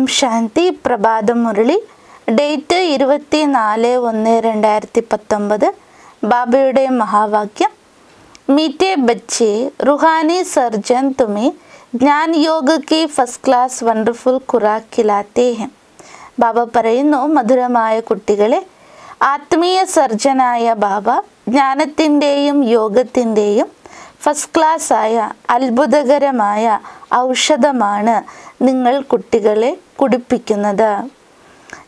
ഓം ശാന്തി. പ്രഭാത മുരളി. ഡേറ്റ് 24/1/2019. ബാബയുടെ മഹാവാക്യം. मीठे बच्चे, रूहानी सर्जन तुम्हें ज्ञान योग की फर्स्ट क्लास वंडरफुल खुराक खिलाते हैं. ബാബ പറയുന്നു, മധുരമായ കുട്ടികളെ, ആത്മീയ സർജനായ ബാബ ജ്ഞാനത്തിൻ്റെയും യോഗത്തിൻ്റെയും ഫസ്റ്റ് ക്ലാസ്സായ അത്ഭുതകരമായ ഔഷധമാണ് നിങ്ങൾ കുട്ടികളെ കുടിപ്പിക്കുന്നത്.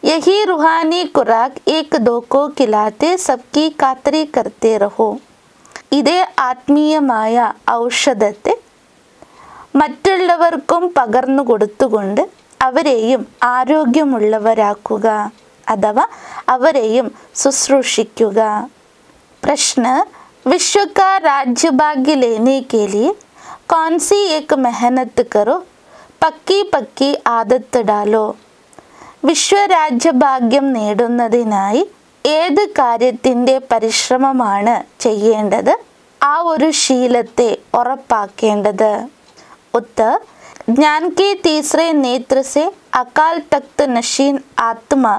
യഹി റുഹാനി ഖുറാക്ക് ഏക് ദോക്കോ ഖിലാത്തെ സബ്കി കാത്തരി കർത്തേ രഹോ. ഇതേ ആത്മീയമായ ഔഷധത്തെ മറ്റുള്ളവർക്കും പകർന്നു കൊടുത്തുകൊണ്ട് അവരെയും ആരോഗ്യമുള്ളവരാക്കുക അഥവാ അവരെയും ശുശ്രൂഷിക്കുക. പ്രശ്ന, विश्व का राज्य भाग्य लेने के लिए कौन सी एक मेहनत करो, पक्की पक्की आदत डालो. വിശ്വരാജ്യഭാഗ്യം നേടുന്നതിനായി ഏത് കാര്യത്തിൻ്റെ പരിശ്രമമാണ് ചെയ്യേണ്ടത്? ആ ഒരു ശീലത്തെ ഉറപ്പാക്കേണ്ടത്. उत्तर, ज्ञान के तीसरे नेत्र से अकाल तख्त नशीन आत्मा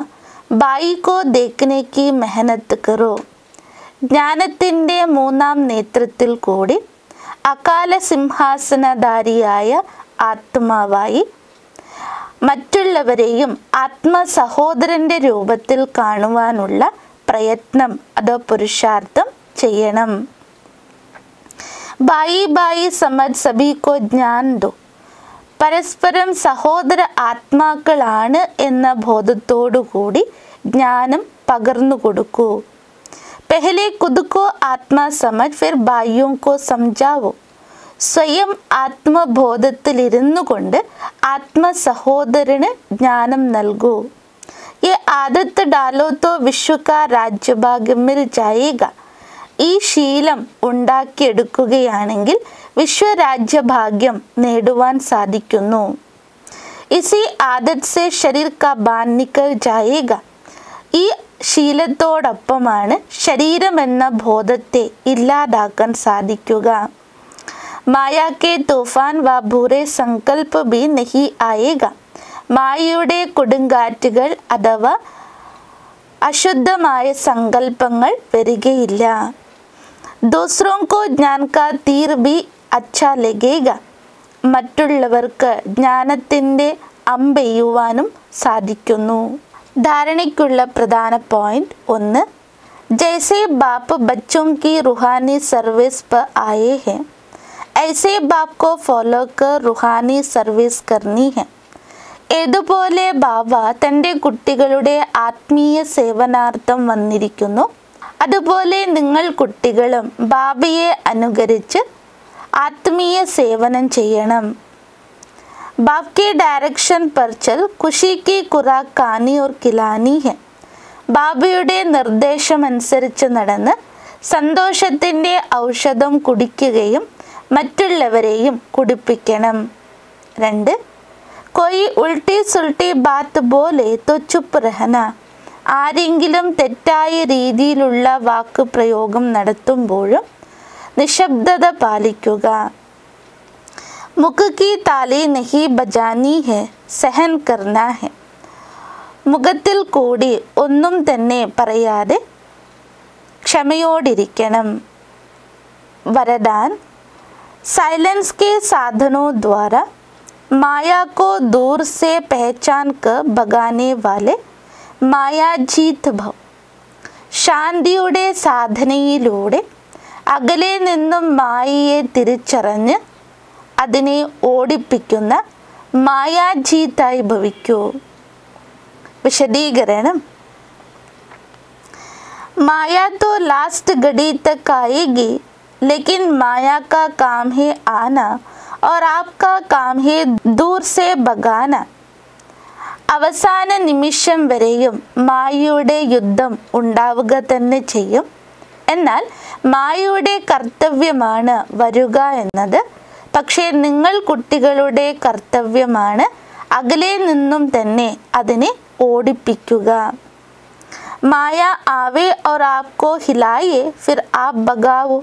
बाई को देखने की मेहनत करो. ജ്ഞാനത്തിൻ്റെ മൂന്നാം നേത്രത്തിൽ കൂടി അകാല സിംഹാസനധാരിയായ ആത്മാവായി മറ്റുള്ളവരെയും ആത്മസഹോദരൻ്റെ രൂപത്തിൽ കാണുവാനുള്ള പ്രയത്നം അതോ പുരുഷാർത്ഥം ചെയ്യണം. ബായി ബായി സമജ് സബിക്കോ ജ്ഞാൻ ദോ. പരസ്പരം സഹോദര ആത്മാക്കളാണ് എന്ന ബോധത്തോടുകൂടി ജ്ഞാനം പകർന്നു കൊടുക്കൂ. पहले खुद को आत्मा समझ फिर भाइयों को समझाओ. സ്വയം ആത്മബോധത്തിലിരുന്നു കൊണ്ട് ആത്മസഹോദരന് ജ്ഞാനം നൽകൂ. ये आदत डालो तो विश्व का राज्यभाग्य मिल जाएगा. ഈ ശീലം ഉണ്ടാക്കിയെടുക്കുകയാണെങ്കിൽ വിശ്വരാജ്യഭാഗ്യം നേടുവാൻ സാധിക്കുന്നു. इसी आदत से शरीर का बांध निकल जाएगा. ഈ ശീലത്തോടൊപ്പമാണ് ശരീരമെന്ന ബോധത്തെ ഇല്ലാതാക്കാൻ സാധിക്കുക. മായാക്കെ തൂഫാൻ വ ബൂറെ സങ്കൽപ്പ ബി നഹി ആയേഗ. മായയുടെ കൊടുങ്കാറ്റുകൾ അഥവാ അശുദ്ധമായ സങ്കല്പങ്ങൾ വരികയില്ല. ദൂസറോं को ज्ञान का तीर भी अच्छा लगेगा. മറ്റുള്ളവർക്ക് ജ്ഞാനത്തിൻ്റെ അമ്പെയ്യുവാനും സാധിക്കുന്നു. धारणिकुल्ला प्रधान पॉइंट 1. जैसे बाप बच्चों की रूहानी सर्विस पर आए हैं, ऐसे बाप को फॉलो कर रूहानी सर्विस करनी है. ഏതുപോലെ ബാബ തൻ്റെ കുട്ടികളുടെ ആത്മീയ സേവനാർത്ഥം വന്നിരിക്കുന്നു, അതുപോലെ നിങ്ങൾ കുട്ടികളും ബാബയെ അനുകരിച്ച് ആത്മീയ സേവനം ചെയ്യണം. बाप के डायरेक्शन पर चल खुशी की खुराक खानी और खिलानी है. ബാബയുടെ നിർദ്ദേശമനുസരിച്ച് നടന്ന് സന്തോഷത്തിൻ്റെ ഔഷധം കുടിക്കുകയും മറ്റുള്ളവരെയും കുടിപ്പിക്കണം. 2. कोई उल्टी सुल्टी बात बोले तो चुप रहना. ആരെങ്കിലും തെറ്റായ രീതിയിലുള്ള വാക്ക് പ്രയോഗം നടത്തുമ്പോഴും നിശബ്ദത പാലിക്കുക. मुख की ताली नहीं बजानी है, सहन करना है. മുഖത്തിൽ കൂടി ഒന്നും തന്നെ പറയാതെ ക്ഷമയോടിരിക്കണം. वरदान, साइलेंस के साधनों द्वारा माया को दूर से पहचान कर भगाने वाले मायाजीत भव. ശാന്തിയുടെ സാധനയിലൂടെ അകലെ നിന്നും മായയെ തിരിച്ചറിഞ്ഞ് അതിനെ ഓടിപ്പിക്കുന്ന മായാജീതായി ഭവിക്കൂ. വിശദീകരണം. माया तो लास्ट घड़ी तक आएगी, लेकिन माया का काम है आना और आपका काम है दूर से भगाना. അവസാന നിമിഷം വരെയും മായയുടെ യുദ്ധം ഉണ്ടാവുക തന്നെ ചെയ്യും. എന്നാൽ മായയുടെ കർത്തവ്യമാണ് വരുക എന്നത്. പക്ഷേ നിങ്ങൾ കുട്ടികളുടെ കർത്തവ്യമാണ് അകലെ നിന്നും തന്നെ അതിനെ ഓടിപ്പിക്കുക. മായ ആവേ और आपको हिलाए फिर आप भगाओ.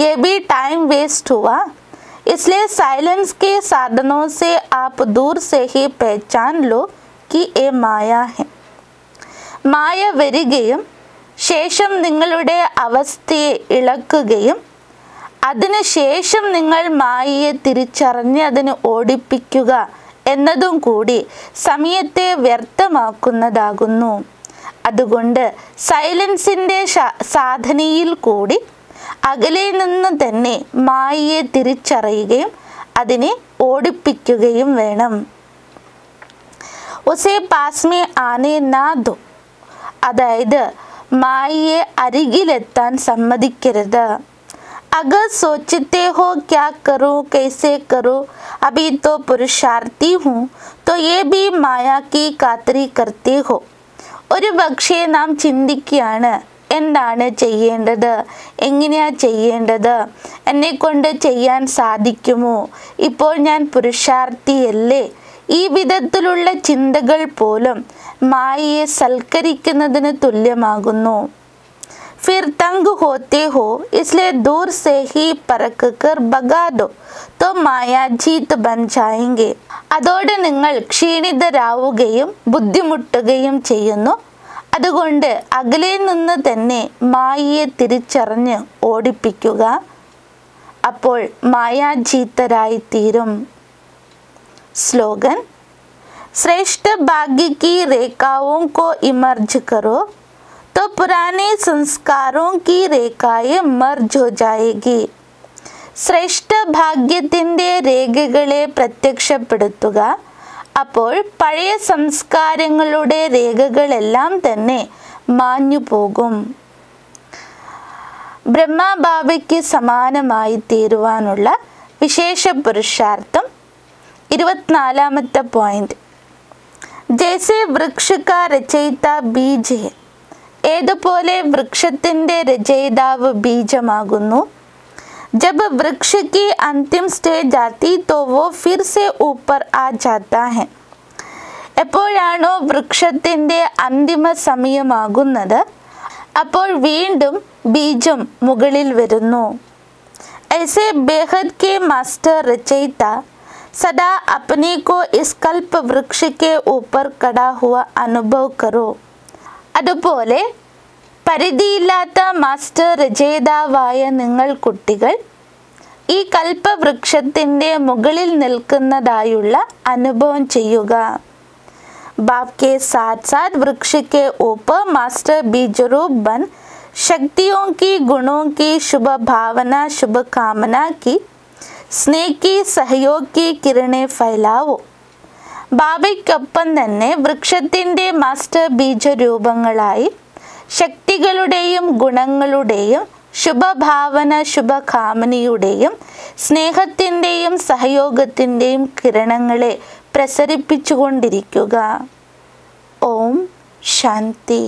ये भी टाइम वेस्ट हुआ. इसलिए साइलेंस के साधनों से आप दूर से ही पहचान लो कि ये माया है. മായ വരികയും ശേഷം നിങ്ങളുടെ അവസ്ഥയെ ഇളക്കുകയും അതിനുശേഷം നിങ്ങൾ മായയെ തിരിച്ചറിഞ്ഞ് അതിനെ ഓടിപ്പിക്കുക എന്നതും കൂടി സമയത്തെ വ്യർത്ഥമാക്കുന്നതാകുന്നു. അതുകൊണ്ട് സൈലൻസിൻ്റെ സാധനയിൽ കൂടി അകലെ നിന്ന് തന്നെ മായയെ തിരിച്ചറിയുകയും അതിനെ ഓടിപ്പിക്കുകയും വേണം. ഉസേ പാസ് മേ ആനെ നാ ദോ, അതായത് മായയെ അരികിലെത്താൻ സമ്മതിക്കരുത്. अगर सोचते हो क्या करूं कैसे करूं, अभी तो पुरुषार्थी हूँ, तो ये भी माया की कातरी करते हो. ഒരു പക്ഷേ നാം ചിന്തിക്കുകയാണ്, എന്താണ് ചെയ്യേണ്ടത്, എങ്ങനെയാണ് ചെയ്യേണ്ടത്, എന്നെക്കൊണ്ട് ചെയ്യാൻ സാധിക്കുമോ, ഇപ്പോൾ ഞാൻ പുരുഷാർത്ഥിയല്ലേ. ഈ വിധത്തിലുള്ള ചിന്തകൾ പോലും മായയെ സൽക്കരിക്കുന്നതിന് തുല്യമാകുന്നു. फिर तंग होते हो इसलिए दूर से ही परख कर भगा दो तो माया जीत बन जाएंगे. അതോടെ നിങ്ങൾ ക്ഷീണിതരാവുകയും ബുദ്ധിമുട്ടുകയും ചെയ്യുന്നു. അതുകൊണ്ട് അകലെ നിന്ന് തന്നെ മായയെ തിരിച്ചറിഞ്ഞ് ഓടിപ്പിക്കുക. അപ്പോൾ മായാജീതരായിത്തീരും. स्लोगन, श्रेष्ठ भाग्य की रेखाओं को इमर्ज करो तो पुराने संस्कारों की रेखाएं मर्ज हो जाएगी. ശ്രേഷ്ഠ ഭാഗ്യത്തിൻ്റെ രേഖകളെ പ്രത്യക്ഷപ്പെടുത്തുക. അപ്പോൾ പഴയ സംസ്കാരങ്ങളുടെ രേഖകളെല്ലാം തന്നെ മാഞ്ഞു പോകും. ബ്രഹ്മഭാവയ്ക്ക് സമാനമായി തീരുവാനുള്ള വിശേഷ പുരുഷാർത്ഥം. 24ാമത്തെ പോയിന്റ്, ജैसे वृक्ष का रचयिता बीज है, ഏതുപോലെ വൃക്ഷത്തിൻ്റെ രചയിതാവ് ബീജമാകുന്നു. जब वृक्ष की अंतिम स्टेज आती तो वो फिर से ऊपर आ जाता है. എപ്പോഴാണോ വൃക്ഷത്തിൻ്റെ അന്തിമ സമയമാകുന്നത്, അപ്പോൾ വീണ്ടും ബീജം മുകളിൽ വരുന്നു. ऐसे बेहद के मास्टर रचयिता सदा अपने को इस कल्प वृक्ष के ऊपर खड़ा हुआ अनुभव करो. അതുപോലെ പരിധിയില്ലാത്ത മാസ്റ്റർ രചയിതാവായ നിങ്ങൾ കുട്ടികൾ ഈ കൽപ്പവൃക്ഷത്തിൻ്റെ മുകളിൽ നിൽക്കുന്നതായുള്ള അനുഭവം ചെയ്യുക. बाप के साथ साथ वृक्ष के ऊपर मास्टर बीज रूप बन शक्तियों की, गुणों की, शुभ भावना, शुभ कामना की, स्नेह की, सहयोग की किरणें फैलावो. ബാബയ്ക്കൊപ്പം തന്നെ വൃക്ഷത്തിൻ്റെ മാസ്റ്റർ ബീജരൂപങ്ങളായി ശക്തികളുടെയും ഗുണങ്ങളുടെയും ശുഭഭാവന, ശുഭകാമനയുടെയും സ്നേഹത്തിൻ്റെയും സഹയോഗത്തിൻ്റെയും കിരണങ്ങളെ പ്രസരിപ്പിച്ചുകൊണ്ടിരിക്കുക. ഓം ശാന്തി.